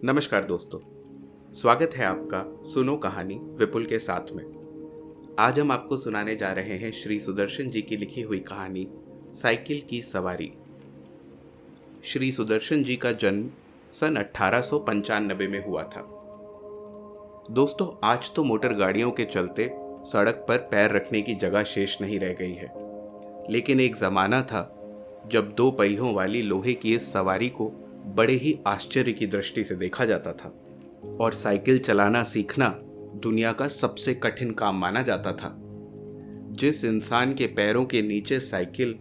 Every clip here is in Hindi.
नमस्कार दोस्तों, स्वागत है आपका सुनो कहानी विपुल के साथ में। आज हम आपको सुनाने जा रहे हैं श्री सुदर्शन जी की लिखी हुई कहानी साइकिल की सवारी। श्री सुदर्शन जी का जन्म सन 1895 में हुआ था। दोस्तों, आज तो मोटर गाड़ियों के चलते सड़क पर पैर रखने की जगह शेष नहीं रह गई है, लेकिन एक जमाना था जब दो पहियों वाली लोहे की इस सवारी को बड़े ही आश्चर्य की दृष्टि से देखा जाता था और साइकिल चलाना सीखना दुनिया का सबसे कठिन काम माना जाता था। जिस इंसान के पैरों के नीचे साइकिल,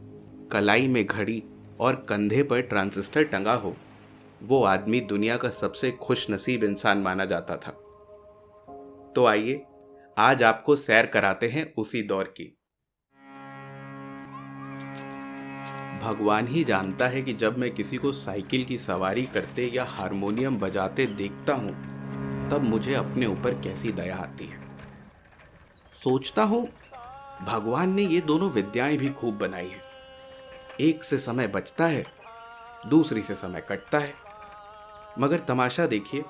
कलाई में घड़ी और कंधे पर ट्रांजिस्टर टंगा हो, वो आदमी दुनिया का सबसे खुशनसीब इंसान माना जाता था। तो आइए आज आपको सैर कराते हैं उसी दौर की। भगवान ही जानता है कि जब मैं किसी को साइकिल की सवारी करते या हारमोनियम बजाते देखता हूं, तब मुझे अपने ऊपर कैसी दया आती है। सोचता हूं, भगवान ने ये दोनों विद्याएं भी खूब बनाई हैं। एक से समय बचता है, दूसरी से समय कटता है। मगर तमाशा देखिए,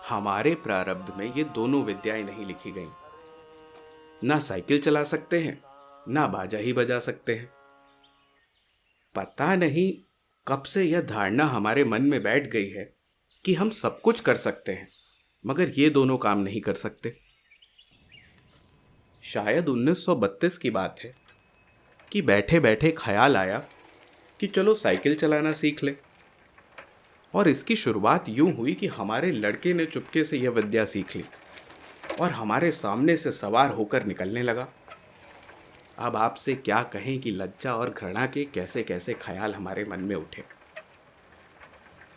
हमारे प्रारब्ध में ये दोनों विद्याएं नहीं लिखी गई। ना साइकिल चला सकते हैं, ना बाजा ही बजा सकते हैं। पता नहीं कब से यह धारणा हमारे मन में बैठ गई है कि हम सब कुछ कर सकते हैं, मगर ये दोनों काम नहीं कर सकते। शायद 1932 की बात है कि बैठे बैठे ख्याल आया कि चलो साइकिल चलाना सीख ले। और इसकी शुरुआत यूं हुई कि हमारे लड़के ने चुपके से यह विद्या सीख ली और हमारे सामने से सवार होकर निकलने लगा। अब आपसे क्या कहें कि लज्जा और घृणा के कैसे कैसे ख्याल हमारे मन में उठे।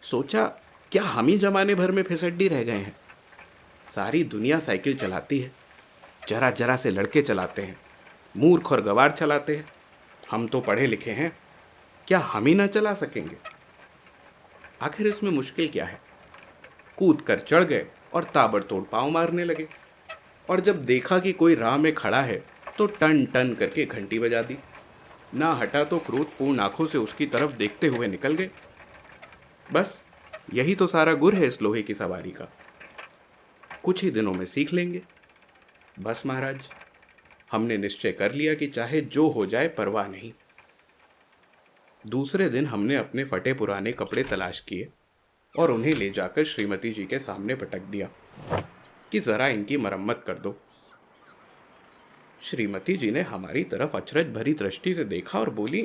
सोचा, क्या हम ही जमाने भर में फिसड्डी रह गए हैं? सारी दुनिया साइकिल चलाती है, जरा जरा से लड़के चलाते हैं, मूर्ख और गवार चलाते हैं। हम तो पढ़े लिखे हैं, क्या हम ही ना चला सकेंगे? आखिर इसमें मुश्किल क्या है? कूद कर चढ़ गए और ताबड़तोड़ पाँव मारने लगे। और जब देखा कि कोई राह में खड़ा है तो टन टन करके घंटी बजा दी। ना हटा तो क्रोधपूर्ण आंखों से उसकी तरफ देखते हुए निकल गए। बस यही तो सारा गुर है इस लोहे की सवारी का। कुछ ही दिनों में सीख लेंगे। बस महाराज, हमने निश्चय कर लिया कि चाहे जो हो जाए परवाह नहीं। दूसरे दिन हमने अपने फटे पुराने कपड़े तलाश किए और उन्हें ले जाकर श्रीमती जी के सामने पटक दिया कि जरा इनकी मरम्मत कर दो। श्रीमती जी ने हमारी तरफ अचरज भरी दृष्टि से देखा और बोली,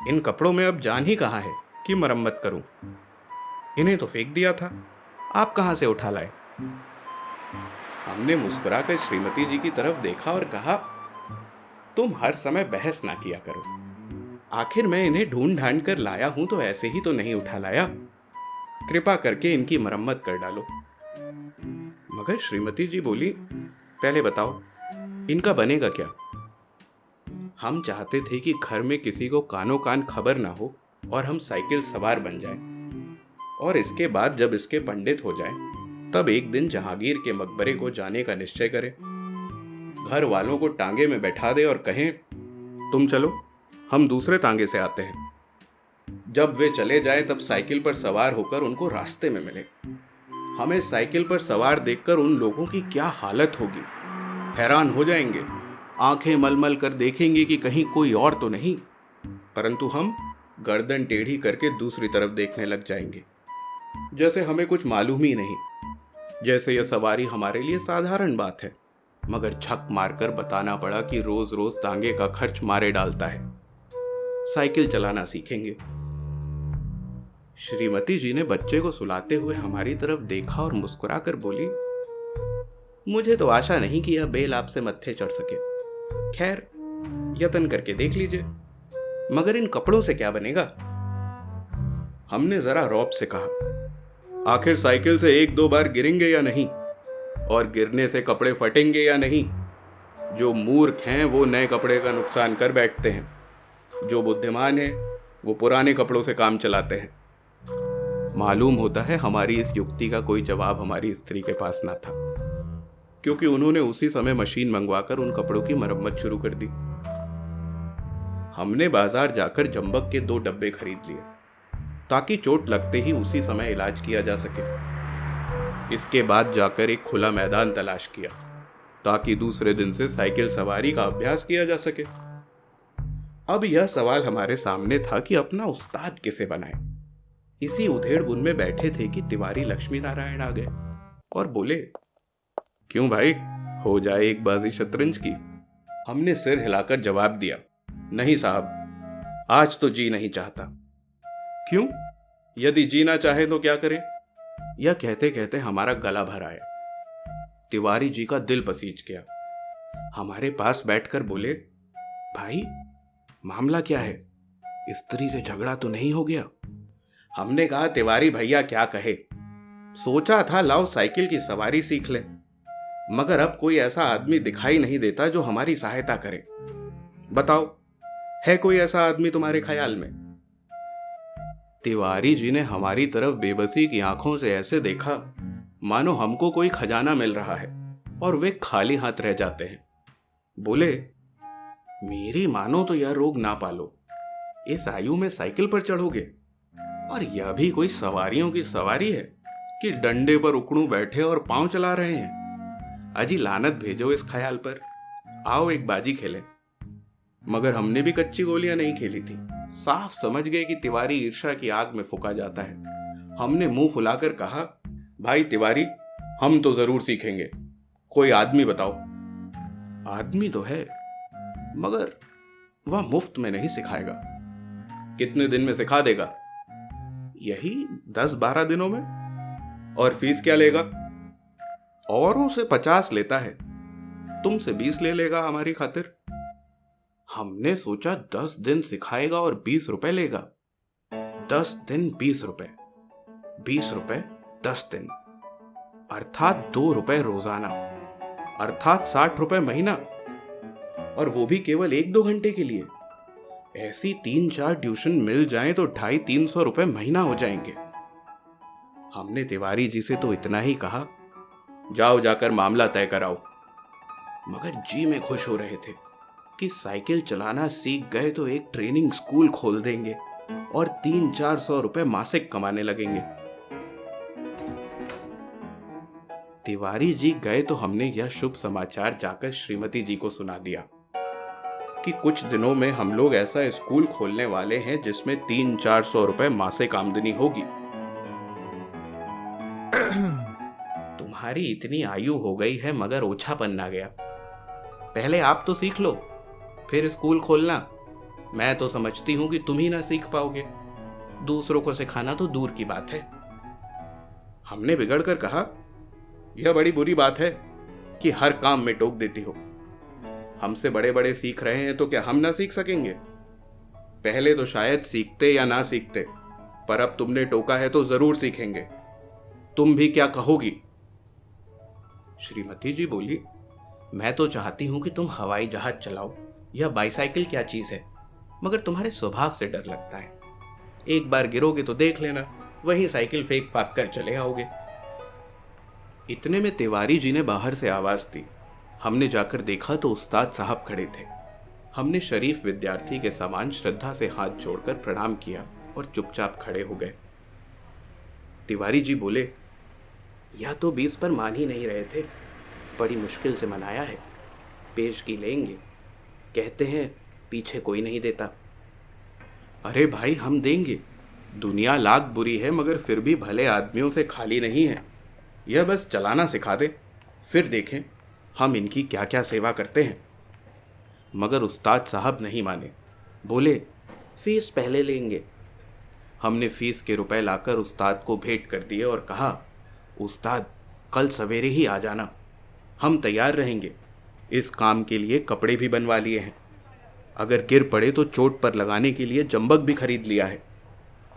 इन कपड़ों में अब जान ही कहाँ है कि मरम्मत करूं? इन्हें तो फेंक दिया था, आप कहाँ से उठा लाए? हमने मुस्कुराकर श्रीमती जी की तरफ देखा और कहा, तुम हर समय बहस ना किया करो। आखिर मैं इन्हें ढूंढ ढांड कर लाया हूं तो ऐसे ही तो नहीं उठा लाया। कृपा करके इनकी मरम्मत कर डालो। मगर श्रीमती जी बोली, पहले बताओ इनका बनेगा क्या? हम चाहते थे कि घर में किसी को कानो कान खबर ना हो और हम साइकिल सवार बन जाएं। और इसके बाद जब इसके पंडित हो जाएं, तब एक दिन जहांगीर के मकबरे को जाने का निश्चय करें। घर वालों को टांगे में बैठा दे और कहें, तुम चलो, हम दूसरे तांगे से आते हैं। जब वे चले जाएं तब साइकिल पर सवार होकर उनको रास्ते में मिले। हमें साइकिल पर सवार देखकर उन लोगों की क्या हालत होगी। हैरान हो जाएंगे, आंखें मलमल कर देखेंगे कि कहीं कोई और तो नहीं, परंतु हम गर्दन टेढ़ी करके दूसरी तरफ देखने लग जाएंगे, जैसे हमें कुछ मालूम ही नहीं, जैसे यह सवारी हमारे लिए साधारण बात है। मगर झक मारकर बताना पड़ा कि रोज रोज तांगे का खर्च मारे डालता है। साइकिल चलाना सीखेंगे। श्रीमती जी ने बच्चे को सुलाते हुए हमारी तरफ देखा और मुस्कुराकर बोली, मुझे तो आशा नहीं कि यह बेल आपसे मत्थे चढ़ सके। खैर, यत्न करके देख लीजिए। मगर इन कपड़ों से क्या बनेगा? हमने जरा रौब से कहा, आखिर साइकिल से एक दो बार गिरेंगे या नहीं? और गिरने से कपड़े फटेंगे या नहीं? जो मूर्ख हैं वो नए कपड़े का नुकसान कर बैठते हैं, जो बुद्धिमान हैं वो पुराने कपड़ों से काम चलाते हैं। मालूम होता है हमारी इस युक्ति का कोई जवाब हमारी स्त्री के पास ना था, क्योंकि उन्होंने उसी समय मशीन मंगवाकर उन कपड़ों की मरम्मत शुरू कर दी। हमने बाजार जाकर जंबक के 2 डब्बे खरीद लिए ताकि चोट लगते ही उसी समय इलाज किया जा सके। इसके बाद जाकर एक खुला मैदान तलाश किया ताकि दूसरे दिन से साइकिल सवारी का अभ्यास किया जा सके। अब यह सवाल हमारे सामने था कि अपना उस्ताद किसे बनाए। इसी उधेड़ बुन में बैठे थे कि तिवारी लक्ष्मी नारायण आ गए और बोले, क्यों भाई, हो जाए एक बाजी शतरंज की। हमने सिर हिलाकर जवाब दिया, नहीं साहब, आज तो जी नहीं चाहता। क्यों? यदि जीना चाहे तो क्या करें? यह कहते कहते हमारा गला भर आया। तिवारी जी का दिल पसीज गया। हमारे पास बैठकर बोले, भाई मामला क्या है? स्त्री से झगड़ा तो नहीं हो गया? हमने कहा, तिवारी भैया क्या कहे, सोचा था लाओ साइकिल की सवारी सीख ले, मगर अब कोई ऐसा आदमी दिखाई नहीं देता जो हमारी सहायता करे। बताओ, है कोई ऐसा आदमी तुम्हारे ख्याल में? तिवारी जी ने हमारी तरफ बेबसी की आंखों से ऐसे देखा मानो हमको कोई खजाना मिल रहा है और वे खाली हाथ रह जाते हैं। बोले, मेरी मानो तो यह रोग ना पालो, इस आयु में साइकिल पर चढ़ोगे, और यह भी कोई सवारियों की सवारी है कि डंडे पर उकड़ू बैठे और पांव चला रहे हैं। अजी लानत भेजो इस ख्याल पर, आओ एक बाजी खेलें। मगर हमने भी कच्ची गोलियां नहीं खेली थी। साफ समझ गए कि तिवारी ईर्ष्या की आग में फूंका जाता है। हमने मुंह फुलाकर कहा, भाई तिवारी, हम तो जरूर सीखेंगे, कोई आदमी बताओ। आदमी तो है, मगर वह मुफ्त में नहीं सिखाएगा। कितने दिन में सिखा देगा? यही 10-12 दिनों में। और फीस क्या लेगा? औरों से 50 लेता है, तुमसे 20 ले लेगा हमारी खातिर। हमने सोचा 10 दिन सिखाएगा और 20 रुपए लेगा। 10 दिन 20 रुपए, 20 रुपए 10 दिन, अर्थात 2 रुपए रोजाना, अर्थात 60 रुपए महीना, और वो भी केवल 1-2 घंटे के लिए। ऐसी 3-4 ट्यूशन मिल जाएं तो 250-300 रुपए महीना हो जाएंगे। हमने तिवारी जी से तो इतना ही कहा, जाओ जाकर मामला तय कराओ। मगर जी में खुश हो रहे थे कि साइकिल चलाना सीख गए तो एक ट्रेनिंग स्कूल खोल देंगे और 300-400 रुपए मासिक कमाने लगेंगे। तिवारी जी गए तो हमने यह शुभ समाचार जाकर श्रीमती जी को सुना दिया कि कुछ दिनों में हम लोग ऐसा स्कूल खोलने वाले हैं जिसमें 300-400 रुपए मासिक आमदनी होगी। तुम्हारी इतनी आयु हो गई है मगर ओछापन ना गया। पहले आप तो सीख लो, फिर स्कूल खोलना। मैं तो समझती हूं कि तुम ही ना सीख पाओगे, दूसरों को सिखाना तो दूर की बात है। हमने बिगड़ कर कहा, यह बड़ी बुरी बात है कि हर काम में टोक देती हो। हमसे बड़े बड़े सीख रहे हैं तो क्या हम ना सीख सकेंगे? पहले तो शायद सीखते या ना सीखते, पर अब तुमने टोका है तो जरूर सीखेंगे। तुम भी क्या कहोगी? श्रीमती जी बोली, मैं तो चाहती हूं कि तुम हवाई जहाज चलाओ, यह बाईसाइकिल क्या चीज है, मगर तुम्हारे स्वभाव से डर लगता है। एक बार गिरोगे तो देख लेना, वहीं साइकिल फेंक फाक कर चले आओगे। इतने में तिवारी जी ने बाहर से आवाज दी। हमने जाकर देखा तो उस्ताद साहब खड़े थे। हमने शरीफ विद्यार्थी के समान श्रद्धा से हाथ जोड़कर प्रणाम किया और चुपचाप खड़े हो गए। तिवारी जी बोले, यह तो 20 पर मान ही नहीं रहे थे, बड़ी मुश्किल से मनाया है, पेश की लेंगे, कहते हैं पीछे कोई नहीं देता। अरे भाई, हम देंगे, दुनिया लाख बुरी है मगर फिर भी भले आदमियों से खाली नहीं है। यह बस चलाना सिखा दे, फिर देखें हम इनकी क्या क्या सेवा करते हैं। मगर उस्ताद साहब नहीं माने, बोले, फीस पहले लेंगे। हमने फीस के रुपए लाकर उस्ताद को भेंट कर दिए और कहा, उस्ताद कल सवेरे ही आ जाना, हम तैयार रहेंगे। इस काम के लिए कपड़े भी बनवा लिए हैं, अगर गिर पड़े तो चोट पर लगाने के लिए जंबक भी खरीद लिया है।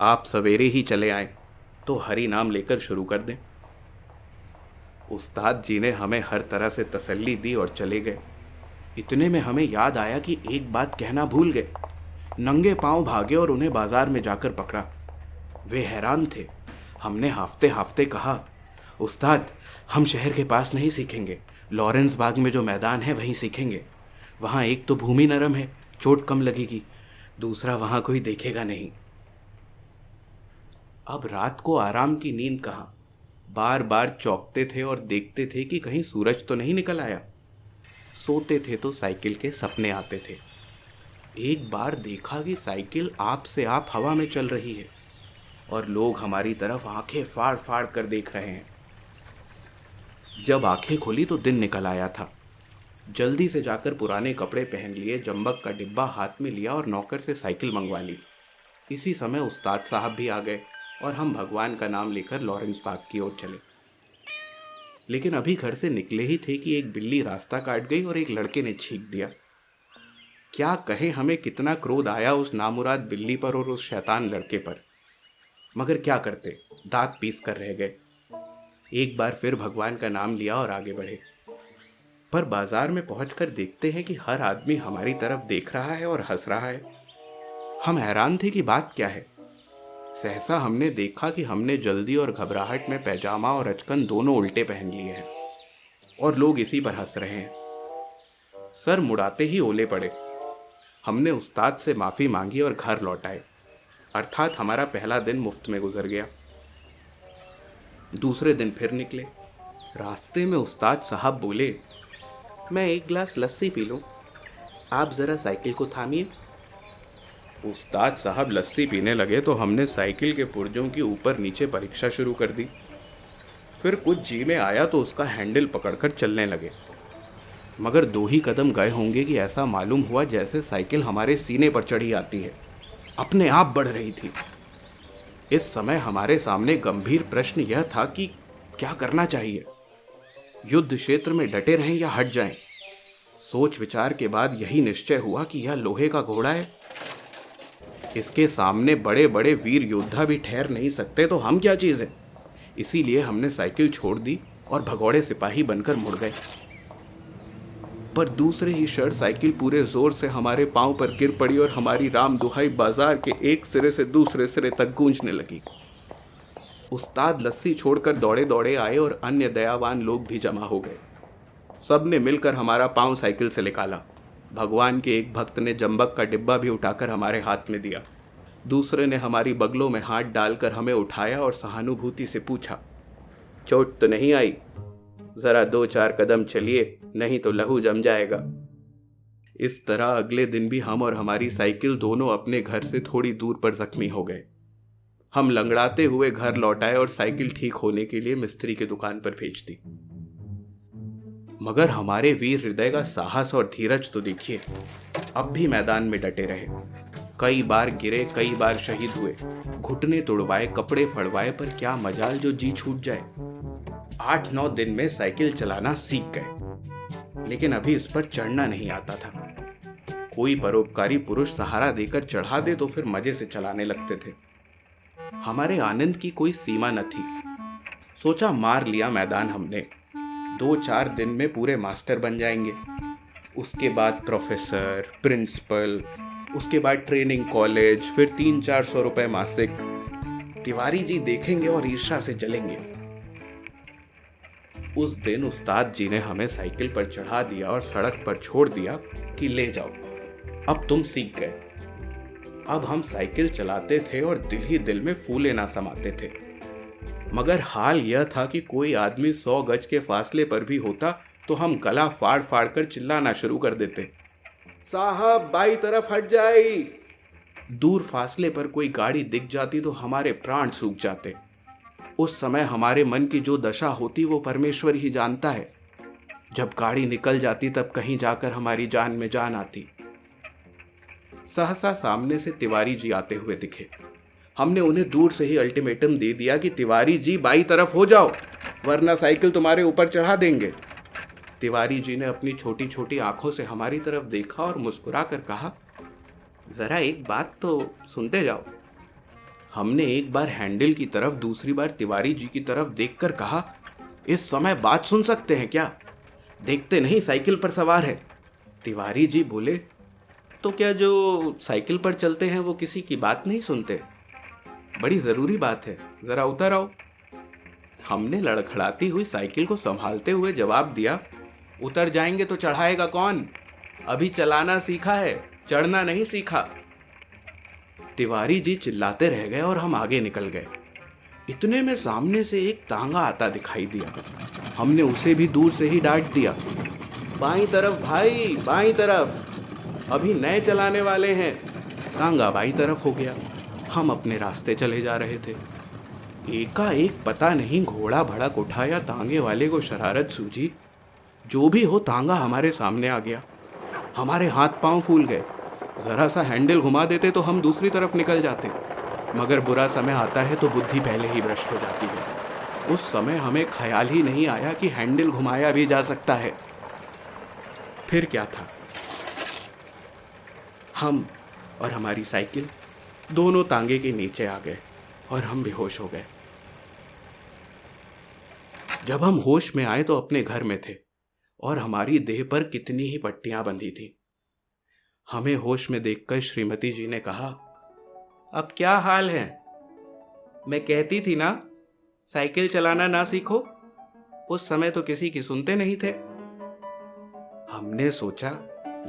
आप सवेरे ही चले आए तो हरि नाम लेकर शुरू कर दें। उस्ताद जी ने हमें हर तरह से तसल्ली दी और चले गए। इतने में हमें याद आया कि एक बात कहना भूल गए। नंगे पांव भागे और उन्हें बाजार में जाकर पकड़ा। वे हैरान थे। हमने हाफते हाफते कहा, उस्ताद हम शहर के पास नहीं सीखेंगे, लॉरेंस बाग में जो मैदान है वहीं सीखेंगे। वहाँ एक तो भूमि नरम है, चोट कम लगेगी, दूसरा वहाँ कोई देखेगा नहीं। अब रात को आराम की नींद कहाँ। बार बार चौंकते थे और देखते थे कि कहीं सूरज तो नहीं निकल आया। सोते थे तो साइकिल के सपने आते थे। एक बार देखा कि साइकिल आप से आप हवा में चल रही है और लोग हमारी तरफ आंखें फाड़ फाड़ कर देख रहे हैं। जब आंखें खोली तो दिन निकल आया था। जल्दी से जाकर पुराने कपड़े पहन लिए, जंबक का डिब्बा हाथ में लिया और नौकर से साइकिल मंगवा ली। इसी समय उस्ताद साहब भी आ गए और हम भगवान का नाम लेकर लॉरेंस पार्क की ओर चले। लेकिन अभी घर से निकले ही थे कि एक बिल्ली रास्ता काट गई और एक लड़के ने छींक दिया। क्या कहें हमें कितना क्रोध आया उस नामुराद बिल्ली पर और उस शैतान लड़के पर, मगर क्या करते, दांत पीस कर रह गए। एक बार फिर भगवान का नाम लिया और आगे बढ़े। पर बाजार में पहुंचकर देखते हैं कि हर आदमी हमारी तरफ देख रहा है और हंस रहा है। हम हैरान थे कि बात क्या है। सहसा हमने देखा कि हमने जल्दी और घबराहट में पैजामा और अचकन दोनों उल्टे पहन लिए हैं और लोग इसी पर हंस रहे हैं। सर मुड़ाते ही ओले पड़े। हमने उस्ताद से माफ़ी मांगी और घर लौट आए। अर्थात हमारा पहला दिन मुफ्त में गुजर गया। दूसरे दिन फिर निकले। रास्ते में उस्ताद साहब बोले, मैं एक गिलास लस्सी पी लूं, आप ज़रा साइकिल को थामिए। उस्ताद साहब लस्सी पीने लगे तो हमने साइकिल के पुर्जों की ऊपर नीचे परीक्षा शुरू कर दी। फिर कुछ जी में आया तो उसका हैंडल पकड़कर चलने लगे। मगर 2 ही कदम गए होंगे कि ऐसा मालूम हुआ जैसे साइकिल हमारे सीने पर चढ़ी आती है, अपने आप बढ़ रही थी। इस समय हमारे सामने गंभीर प्रश्न यह था कि क्या करना चाहिए, युद्ध क्षेत्र में डटे रहें या हट जाएं। सोच विचार के बाद यही निश्चय हुआ कि यह लोहे का घोड़ा है, इसके सामने बड़े बड़े वीर योद्धा भी ठहर नहीं सकते तो हम क्या चीज़ है। इसीलिए हमने साइकिल छोड़ दी और भगौड़े सिपाही बनकर मुड़ गए। पर दूसरे ही क्षण साइकिल पूरे जोर से हमारे पांव पर गिर पड़ी और हमारी राम दुहाई बाजार के एक सिरे से दूसरे सिरे तक गूंजने लगी। उस्ताद लस्सी छोड़कर दौड़े दौड़े आए और अन्य दयावान लोग भी जमा हो गए। सब ने मिलकर हमारा पांव साइकिल से निकाला। भगवान के एक भक्त ने जंबक का डिब्बा भी उठाकर हमारे हाथ में दिया। दूसरे ने हमारी बगलों में हाथ डालकर हमें उठाया और सहानुभूति से पूछा, चोट तो नहीं आई? जरा 2-4 कदम चलिए, नहीं तो लहू जम जाएगा। इस तरह अगले दिन भी हम और हमारी साइकिल दोनों अपने घर से थोड़ी दूर पर जख्मी हो गए। हम लंगड़ाते हुए घर लौट आए और साइकिल ठीक होने के लिए मिस्त्री की दुकान पर भेज दी। मगर हमारे वीर हृदय का साहस और धीरज तो देखिए, अब भी मैदान में डटे रहे। कई बार गिरे, कई बार शहीद हुए, घुटने तोड़वाए, कपड़े फड़वाए, पर क्या मजाल जो जी छूट जाए। 8-9 दिन में साइकिल चलाना सीख गए, लेकिन अभी इस पर चढ़ना नहीं आता था। कोई परोपकारी पुरुष सहारा देकर चढ़ा दे तो फिर मजे से चलाने लगते थे। हमारे आनंद की कोई सीमा न थी। सोचा मार लिया मैदान हमने, 2-4 दिन में पूरे मास्टर बन जाएंगे। उसके बाद प्रोफेसर, प्रिंसिपल, उसके बाद ट्रेनिंग कॉलेज, फिर 300-400 रुपए मासिक। तिवारी जी देखेंगे और ईर्ष्या से जलेंगे। उस दिन उस्ताद जी ने हमें साइकिल पर चढ़ा दिया और सड़क पर छोड़ दिया कि ले जाओ, अब तुम सीख गए। अब हम साइकिल चलाते थे और दिल ही दिल में फूले ना समाते थे। मगर हाल यह था कि कोई आदमी 100 गज के फासले पर भी होता तो हम गला फाड़ फाड़ कर चिल्लाना शुरू कर देते, साहब बाई तरफ हट जाए। दूर फासले पर कोई गाड़ी दिख जाती तो हमारे प्राण सूख जाते। उस समय हमारे मन की जो दशा होती वो परमेश्वर ही जानता है। जब गाड़ी निकल जाती तब कहीं जाकर हमारी जान में जान आती। सहसा सामने से तिवारी जी आते हुए दिखे। हमने उन्हें दूर से ही अल्टीमेटम दे दिया कि तिवारी जी बाई तरफ हो जाओ, वरना साइकिल तुम्हारे ऊपर चढ़ा देंगे। तिवारी जी ने अपनी छोटी छोटी आंखों से हमारी तरफ देखा और मुस्कुरा कर कहा, जरा एक बात तो सुनते जाओ। हमने एक बार हैंडल की तरफ, दूसरी बार तिवारी जी की तरफ देखकर कहा, इस समय बात सुन सकते हैं क्या? देखते नहीं साइकिल पर सवार है। तिवारी जी बोले, तो क्या जो साइकिल पर चलते हैं वो किसी की बात नहीं सुनते? बड़ी जरूरी बात है, जरा उतर आओ। हमने लड़खड़ाती हुई साइकिल को संभालते हुए जवाब दिया, उतर जाएंगे तो चढ़ाएगा कौन? अभी चलाना सीखा है, चढ़ना नहीं सीखा। तिवारी जी चिल्लाते रह गए और हम आगे निकल गए। इतने में सामने से एक तांगा आता दिखाई दिया। हमने उसे भी दूर से ही डांट दिया, बाईं तरफ भाई, बाईं तरफ, अभी नए चलाने वाले हैं। तांगा बाईं तरफ हो गया। हम अपने रास्ते चले जा रहे थे। एकाएक पता नहीं घोड़ा भड़क उठा या तांगे वाले को शरारत सूझी, जो भी हो तांगा हमारे सामने आ गया। हमारे हाथ पांव फूल गए। जरा सा हैंडल घुमा देते तो हम दूसरी तरफ निकल जाते, मगर बुरा समय आता है तो बुद्धि पहले ही भ्रष्ट हो जाती है। उस समय हमें ख्याल ही नहीं आया कि हैंडल घुमाया भी जा सकता है। फिर क्या था, हम और हमारी साइकिल दोनों तांगे के नीचे आ गए और हम बेहोश हो गए। जब हम होश में आए तो अपने घर में थे और हमारी देह पर कितनी ही पट्टियां बंधी थी। हमें होश में देखकर श्रीमती जी ने कहा, अब क्या हाल है? मैं कहती थी ना, साइकिल चलाना ना सीखो। उस समय तो किसी की सुनते नहीं थे। हमने सोचा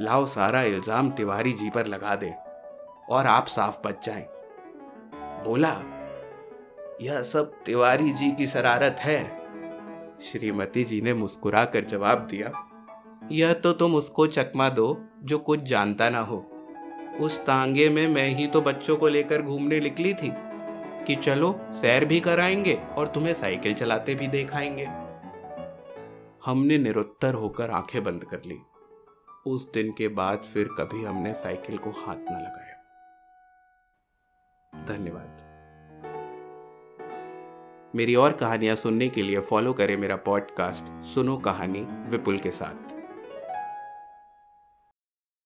लाओ सारा इल्जाम तिवारी जी पर लगा दे और आप साफ बच जाएं। बोला, यह सब तिवारी जी की शरारत है। श्रीमती जी ने मुस्कुरा कर जवाब दिया, यह तो तुम उसको चकमा दो जो कुछ जानता ना हो। उस तांगे में मैं ही तो बच्चों को लेकर घूमने निकली थी कि चलो सैर भी कराएंगे और तुम्हें साइकिल चलाते भी दिखाएंगे। हमने निरुत्तर होकर आंखें बंद कर ली। उस दिन के बाद फिर कभी हमने साइकिल को हाथ न लगाया। धन्यवाद। मेरी और कहानियां सुनने के लिए फॉलो करें मेरा पॉडकास्ट सुनो कहानी विपुल के साथ।